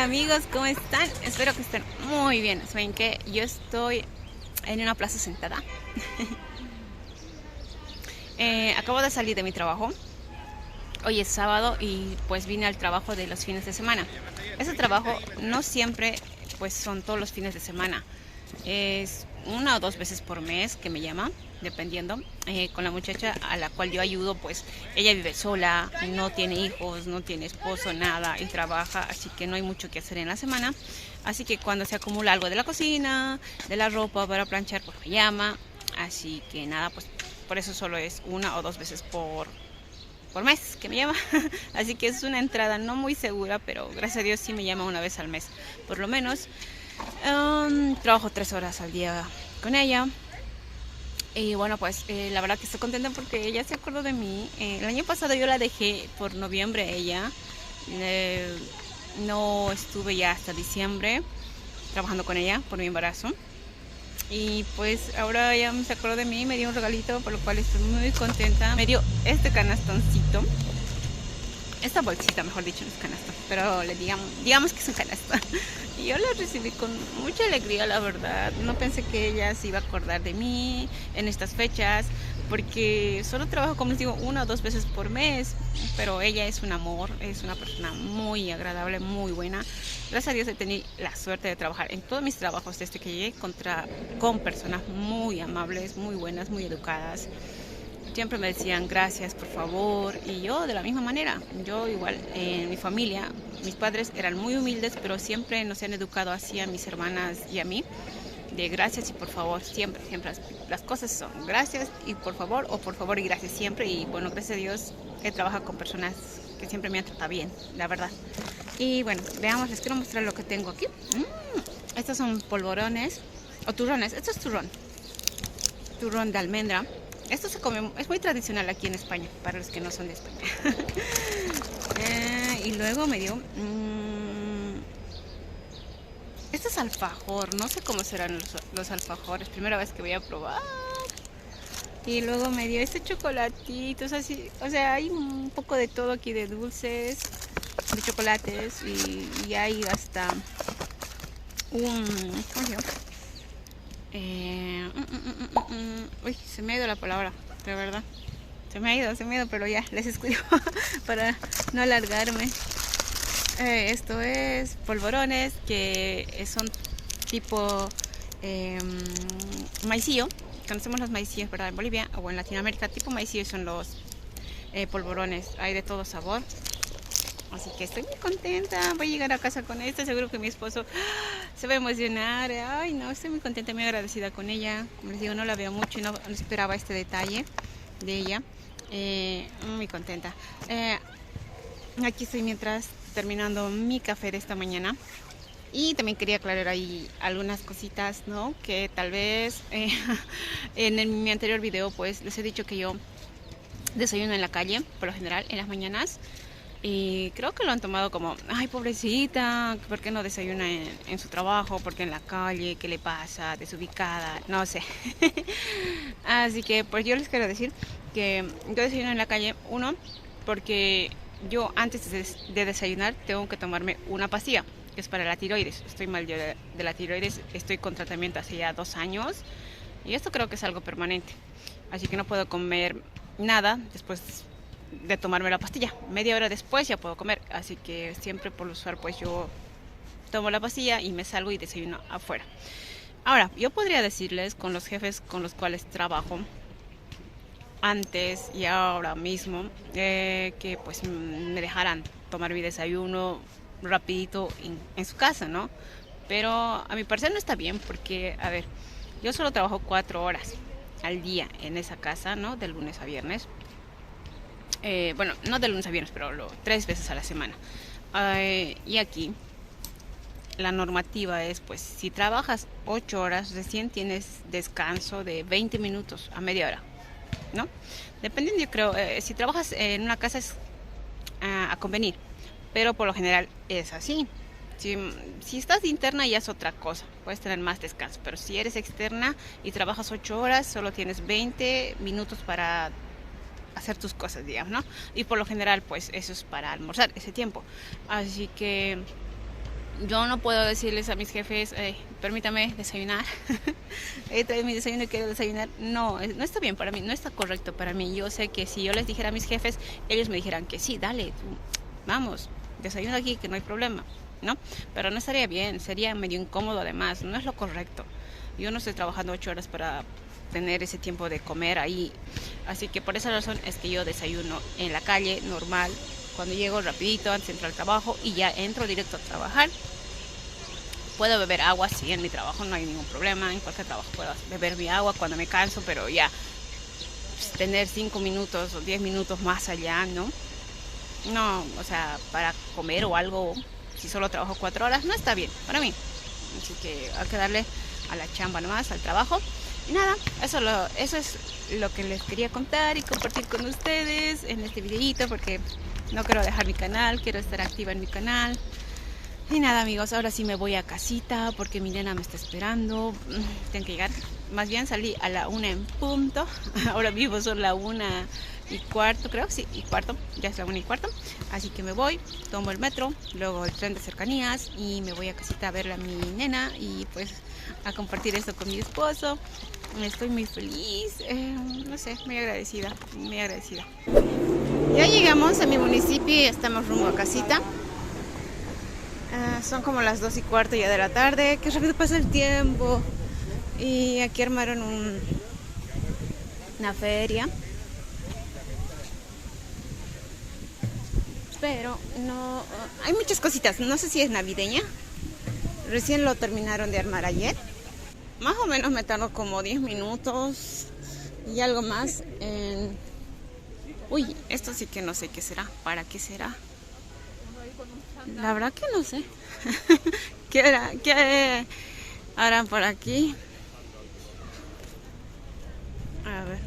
amigos, ¿cómo están? Espero que estén muy bien. Saben que yo estoy en una plaza sentada. Acabo de salir de mi trabajo. Hoy es sábado y pues vine al trabajo de los fines de semana. Ese trabajo no siempre pues son todos los fines de semana. Es una o dos veces por mes que me llama, dependiendo. Con la muchacha a la cual yo ayudo, pues ella vive sola, no tiene hijos, no tiene esposo, nada, y trabaja, así que no hay mucho que hacer en la semana. Así que cuando se acumula algo de la cocina, de la ropa para planchar, pues me llama. Así que nada, pues por eso solo es una o dos veces por mes que me llama. Así que es una entrada no muy segura, pero gracias a Dios sí me llama una vez al mes, por lo menos. Trabajo 3 horas al día con ella. Y bueno, pues la verdad que estoy contenta porque ella se acordó de mí. El año pasado yo la dejé por noviembre ella. No estuve ya hasta diciembre trabajando con ella por mi embarazo. Y pues ahora ella se acordó de mí, me dio un regalito, por lo cual estoy muy contenta. Me dio este canastoncito. Esta bolsita, mejor dicho, no es canasto, pero digamos que es un canasto. Y yo la recibí con mucha alegría, la verdad. No pensé que ella se iba a acordar de mí en estas fechas, porque solo trabajo, como les digo, una o dos veces por mes. Pero ella es un amor, es una persona muy agradable, muy buena. Gracias a Dios he tenido la suerte de trabajar en todos mis trabajos desde que llegué con personas muy amables, muy buenas, muy educadas. Siempre me decían gracias, por favor, y yo de la misma manera. Yo igual, en mi familia, mis padres eran muy humildes, pero siempre nos han educado así a mis hermanas y a mí, de gracias y por favor, siempre, siempre. Las cosas son gracias y por favor, o por favor y gracias siempre. Y bueno, gracias a Dios he trabajado con personas que siempre me han tratado bien, la verdad. Y bueno, veamos, les quiero mostrar lo que tengo aquí. Estos son polvorones o turrones. Esto es turrón de almendra. Esto se come, es muy tradicional aquí en España, para los que no son de España. Y luego me dio... esto es alfajor, no sé cómo serán los alfajores, primera vez que voy a probar. Y luego me dio este chocolatito, o sea, hay un poco de todo aquí, de dulces, de chocolates, y hay hasta ¿cómo se llama? Uy, se me ha ido la palabra, de verdad. Se me ha ido, pero ya, les escribo para no alargarme. Esto es polvorones, que son tipo maicillo. Conocemos los maicillos, ¿verdad? En Bolivia o en Latinoamérica, tipo maicillo son los polvorones. Hay de todo sabor. Así que estoy muy contenta. Voy a llegar a casa con esto. Seguro que mi esposo se va a emocionar. Ay, no, estoy muy contenta, muy agradecida con ella. Como les digo, no la veo mucho y no esperaba este detalle de ella. Muy contenta. Aquí estoy mientras terminando mi café de esta mañana. Y también quería aclarar ahí algunas cositas, ¿no? Que tal vez mi anterior video pues les he dicho que yo desayuno en la calle, por lo general, en las mañanas. Y creo que lo han tomado como, ay, pobrecita, ¿por qué no desayuna en su trabajo? ¿Por qué en la calle? ¿Qué le pasa? Desubicada, no sé. Así que pues yo les quiero decir que yo desayuno en la calle, uno, porque yo antes de desayunar tengo que tomarme una pastilla, que es para la tiroides. Estoy mal yo de la tiroides, estoy con tratamiento hace ya 2 años y esto creo que es algo permanente. Así que no puedo comer nada después de tomarme la pastilla. Media hora después ya puedo comer, así que siempre por lo usual pues yo tomo la pastilla y me salgo y desayuno afuera. Ahora, yo podría decirles con los jefes con los cuales trabajo antes y ahora mismo que pues me dejaran tomar mi desayuno rapidito en su casa, ¿no? Pero a mi parecer no está bien porque, a ver, yo solo trabajo 4 horas al día en esa casa, ¿no? De lunes a viernes. Bueno, no de lunes a viernes, pero 3 veces a la semana. Y aquí la normativa es, pues, si trabajas 8 horas, recién tienes descanso de 20 minutos a media hora, ¿no? Dependiendo, yo creo, si trabajas en una casa es a convenir, pero por lo general es así. Si estás interna ya es otra cosa, puedes tener más descanso, pero si eres externa y trabajas 8 horas, solo tienes 20 minutos para hacer tus cosas, digamos, ¿no? Y por lo general, pues eso es para almorzar ese tiempo. Así que Yo no puedo decirles a mis jefes, permítame desayunar. Trae mi desayuno y quiero desayunar. No, no está bien para mí, no está correcto para mí. Yo sé que si yo les dijera a mis jefes, ellos me dijeran que sí, dale, vamos, desayuna aquí, que no hay problema, ¿no? Pero no estaría bien, sería medio incómodo además, no es lo correcto. Yo no estoy trabajando 8 horas para tener ese tiempo de comer ahí. Así que por esa razón es que yo desayuno en la calle, normal. Cuando llego rapidito antes de entrar al trabajo y ya entro directo a trabajar. Puedo beber agua, sí, en mi trabajo no hay ningún problema. En cualquier trabajo puedo beber mi agua cuando me canso, pero ya pues, tener 5 minutos o 10 minutos más allá, ¿no? No, o sea, para comer o algo, si solo trabajo 4 horas, no está bien para mí. Así que hay que darle a la chamba nomás, al trabajo. Y nada, eso es lo que les quería contar y compartir con ustedes en este videito, porque no quiero dejar mi canal, quiero estar activa en mi canal. Y nada, amigos, ahora sí me voy a casita porque mi nena me está esperando. Tengo que llegar. Más bien salí a la 1 en punto. Ahora mismo son la 1:15, creo. Sí, y cuarto. Ya es la 1:15. Así que me voy, tomo el metro, luego el tren de cercanías y me voy a casita a ver a mi nena y pues a compartir esto con mi esposo. Estoy muy feliz, no sé, muy agradecida, muy agradecida. Ya llegamos a mi municipio y estamos rumbo a casita. Son como las 2:15 ya de la tarde. Qué rápido pasa el tiempo. Y aquí armaron una feria. Pero no, hay muchas cositas. No sé si es navideña. Recién lo terminaron de armar ayer. Más o menos me tardó como 10 minutos y algo más en... Uy, esto sí que no sé qué será. ¿Para qué será? La verdad que no sé. ¿Qué harán por aquí? A ver.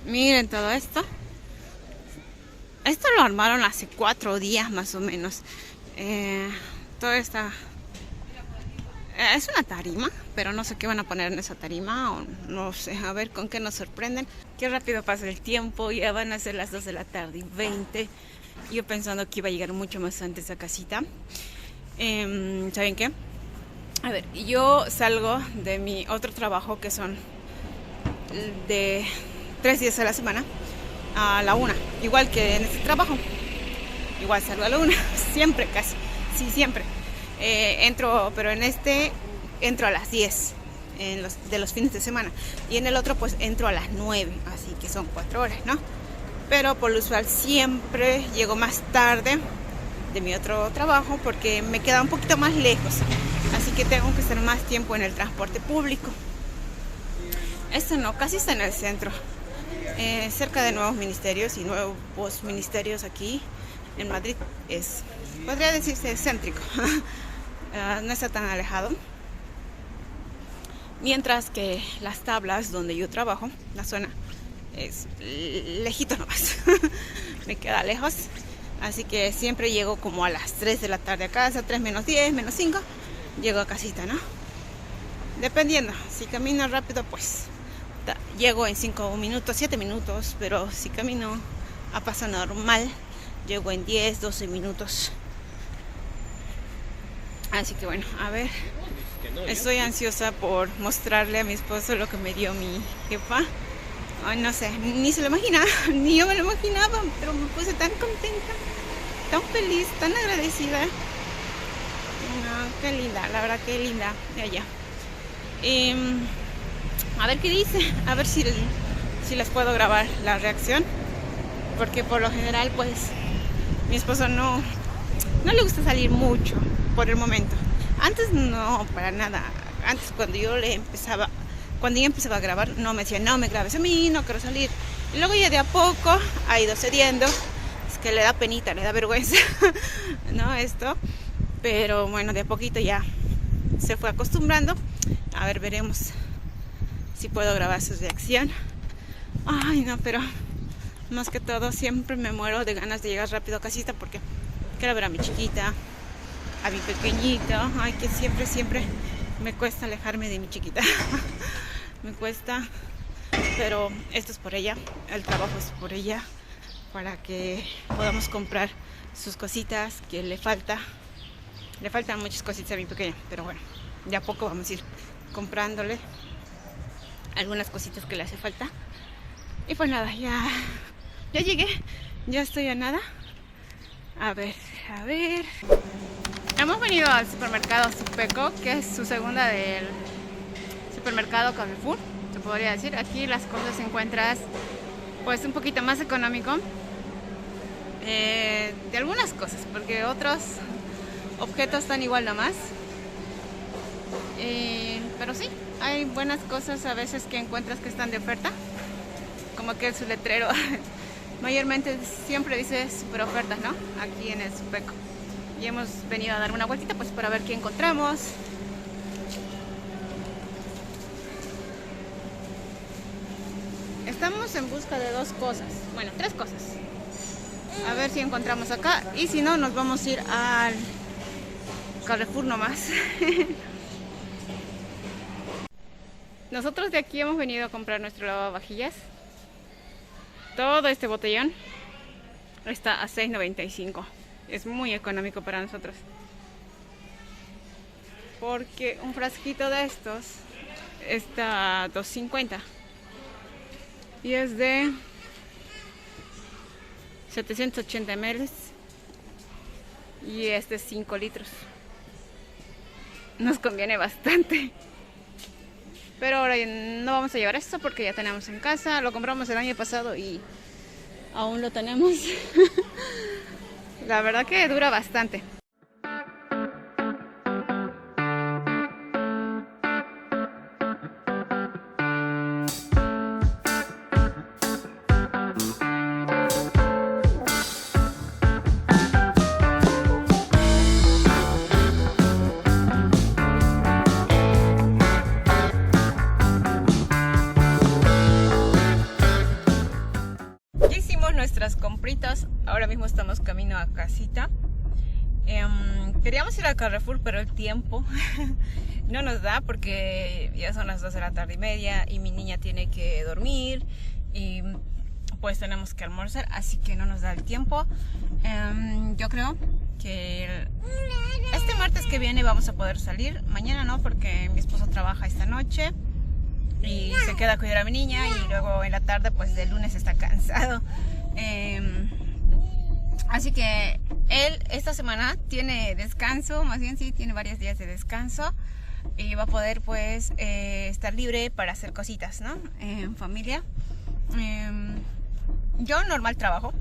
Miren todo esto. Esto lo armaron hace 4 días más o menos. Todo está... Es una tarima, pero no sé qué van a poner en esa tarima, o no sé, a ver con qué nos sorprenden. Qué rápido pasa el tiempo, ya van a ser las 2:20. Yo pensando que iba a llegar mucho más antes a casita. ¿Saben qué? A ver, yo salgo de mi otro trabajo, que son de 3 días a la semana, a la 1, igual que en este trabajo. Igual salgo a la 1, siempre casi, sí, siempre. Entro, pero en este entro a las 10 de los fines de semana, y en el otro pues entro a las 9, así que son 4 horas, ¿no? Pero por lo usual siempre llego más tarde de mi otro trabajo porque me queda un poquito más lejos, así que tengo que estar más tiempo en el transporte público. Esto no, casi está en el centro, cerca de nuevos ministerios y nuevos ministerios aquí en Madrid. Podría decirse céntrico. No está tan alejado. Mientras que las tablas donde yo trabajo, la zona, es lejito nomás. Me queda lejos. Así que siempre llego como a las 3 de la tarde a casa, 3 menos 10, menos 5. Llego a casita, ¿no? Dependiendo. Si camino rápido, pues llego en 5 minutos, 7 minutos. Pero si camino a paso normal, llego en 10, 12 minutos. Así que bueno, a ver, estoy ansiosa por mostrarle a mi esposo lo que me dio mi jefa. Ay, no sé, ni se lo imaginaba, ni yo me lo imaginaba, pero me puse tan contenta, tan feliz, tan agradecida. No, qué linda, la verdad que linda de allá. A ver qué dice, a ver si les puedo grabar la reacción, porque por lo general pues mi esposo no le gusta salir mucho por el momento. Antes no, para nada. Antes cuando yo empezaba a grabar, no me decía, no me grabes a mí, no quiero salir. Y luego ya de a poco ha ido cediendo. Es que le da penita, le da vergüenza, ¿no? Esto. Pero bueno, de a poquito ya se fue acostumbrando. A ver, veremos si puedo grabar su reacción. Ay, no, pero más que todo siempre me muero de ganas de llegar rápido a casita porque quiero ver a mi chiquita, a mi pequeñito. Ay, que siempre me cuesta alejarme de mi chiquita. Me cuesta, pero esto es por ella, el trabajo es por ella. para que podamos comprar sus cositas que le faltan muchas cositas a mi pequeña, pero bueno, de a poco vamos a ir comprándole algunas cositas que le hace falta. Y pues nada, ya llegué, ya estoy a nada. A ver, hemos venido al supermercado Supeco, que es su segunda del supermercado Carrefour, se podría decir. Aquí las cosas encuentras pues un poquito más económico de algunas cosas, porque otros objetos están igual nomás. Pero sí, hay buenas cosas a veces que encuentras que están de oferta, como que su letrero mayormente siempre dice super ofertas, ¿no? Aquí en el Supeco. Y hemos venido a dar una vueltita pues para ver qué encontramos. Estamos en busca de dos cosas, bueno, tres cosas. A ver si encontramos acá, y si no nos vamos a ir al Carrefour nomás. Nosotros de aquí hemos venido a comprar nuestro lavavajillas. Todo este botellón está a $6.95. Es muy económico para nosotros, porque un frasquito de estos está a $2.50 y es de 780 ml y es de 5 litros. Nos conviene bastante. Pero ahora no vamos a llevar esto porque ya tenemos en casa. Lo compramos el año pasado y aún lo tenemos. La verdad que dura bastante. Nuestras compritas, ahora mismo estamos camino a casita. Queríamos ir al Carrefour, pero el tiempo no nos da porque ya son las 2 de la tarde y media y mi niña tiene que dormir y pues tenemos que almorzar, así que no nos da el tiempo. Yo creo que este martes que viene vamos a poder salir. Mañana no, porque mi esposo trabaja esta noche y se queda a cuidar a mi niña, y luego en la tarde pues del lunes está cansado. Así que él esta semana tiene descanso, más bien sí, tiene varios días de descanso y va a poder pues estar libre para hacer cositas, ¿no? En familia. Yo normal trabajo,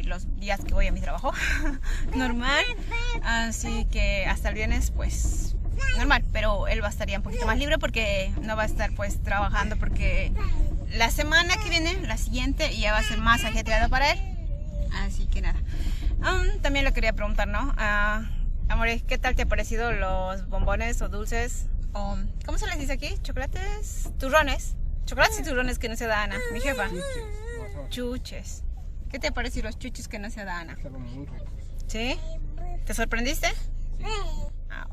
los días que voy a mi trabajo, normal, así que hasta el viernes pues normal, pero él va a estar ya un poquito más libre porque no va a estar pues trabajando, porque la semana que viene, la siguiente, ya va a ser más ajetreado para él. Así que nada. También le quería preguntar, ¿no? Amores, ¿qué tal te ha parecido los bombones o dulces? O, ¿cómo se les dice aquí? ¿Chocolates? ¿Turrones? Chocolates y turrones que no se da Ana, mi jefa. Chuches. ¿Qué te ha parecido los chuches que no se da Ana? Estaban muy ricos. ¿Sí? ¿Te sorprendiste? Sí. Ah,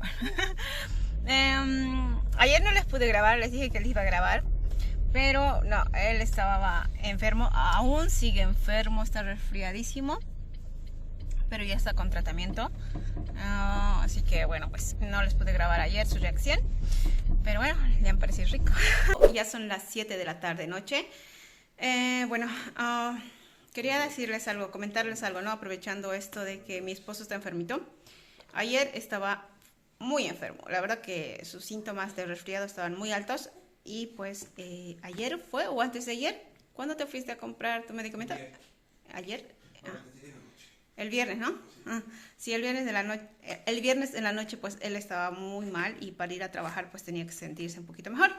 bueno. Ayer no les pude grabar, les dije que les iba a grabar, pero no, él estaba enfermo, aún sigue enfermo, está resfriadísimo, pero ya está con tratamiento. Así que bueno, pues no les pude grabar ayer su reacción, pero bueno, le han parecido rico. Ya son las 7 de la tarde noche. Quería decirles algo, comentarles algo, ¿no? Aprovechando esto de que mi esposo está enfermito. Ayer estaba muy enfermo, la verdad que sus síntomas de resfriado estaban muy altos. Y pues ayer fue, o antes de ayer, ¿cuándo te fuiste a comprar tu medicamento? ¿Ayer? El viernes, ¿no? Sí, el viernes en la noche pues él estaba muy mal y para ir a trabajar pues tenía que sentirse un poquito mejor.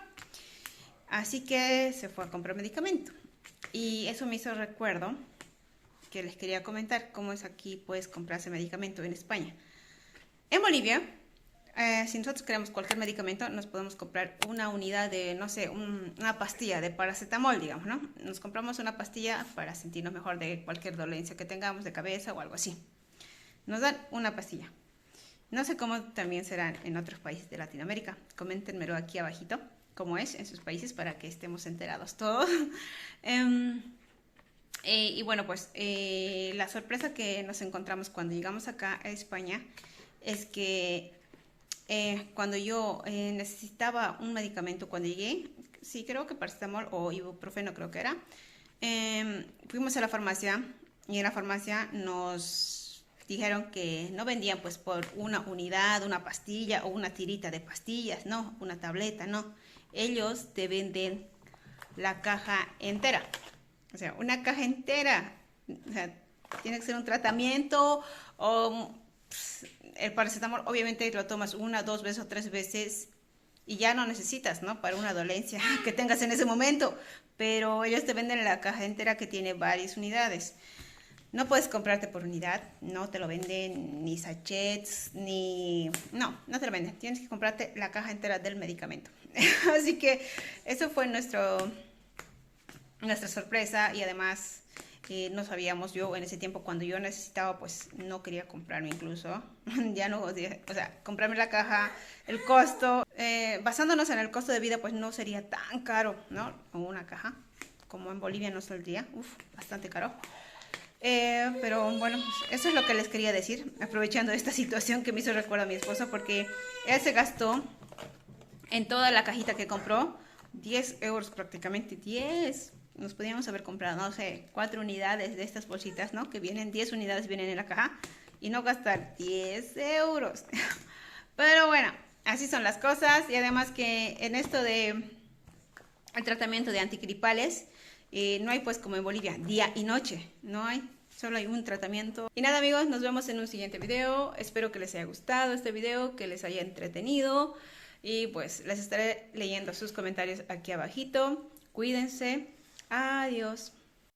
Así que se fue a comprar medicamento. Y eso me hizo recuerdo que les quería comentar cómo es aquí pues comprarse medicamento en España. En Bolivia, si nosotros queremos cualquier medicamento, nos podemos comprar una unidad de, no sé, una pastilla de paracetamol, digamos, ¿no? Nos compramos una pastilla para sentirnos mejor de cualquier dolencia que tengamos de cabeza o algo así. Nos dan una pastilla. No sé cómo también serán en otros países de Latinoamérica. Coméntenmelo aquí abajito, cómo es en sus países, para que estemos enterados todos. Y bueno, pues la sorpresa que nos encontramos cuando llegamos acá a España es que cuando yo necesitaba un medicamento cuando llegué, sí creo que paracetamol o ibuprofeno creo que era, fuimos a la farmacia y en la farmacia nos dijeron que no vendían pues por una unidad, una pastilla o una tirita de pastillas, no, una tableta, no. Ellos te venden la caja entera. O sea, una caja entera. O sea, tiene que ser un tratamiento o el paracetamol obviamente lo tomas una, dos veces o tres veces y ya no necesitas, ¿no? Para una dolencia que tengas en ese momento. Pero ellos te venden la caja entera que tiene varias unidades. No puedes comprarte por unidad, no te lo venden ni sachets, ni... No, no te lo venden. Tienes que comprarte la caja entera del medicamento. Así que eso fue nuestra sorpresa y además no sabíamos, yo en ese tiempo cuando yo necesitaba pues no quería comprarme incluso, ya no, o sea, comprarme la caja, el costo, basándonos en el costo de vida pues no sería tan caro, ¿no? Una caja, como en Bolivia no saldría, bastante caro. Pero bueno, pues eso es lo que les quería decir, aprovechando esta situación que me hizo recuerdo a mi esposo, porque él se gastó en toda la cajita que compró 10 euros prácticamente, 10. Nos podíamos haber comprado, no sé, 4 unidades de estas bolsitas, ¿no? Que vienen, 10 unidades vienen en la caja y no gastar 10 euros. Pero bueno, así son las cosas y además que en esto de el tratamiento de antigripales, no hay pues como en Bolivia, día y noche, no hay, solo hay un tratamiento. Y nada amigos, nos vemos en un siguiente video, espero que les haya gustado este video, que les haya entretenido y pues les estaré leyendo sus comentarios aquí abajito, cuídense, adiós.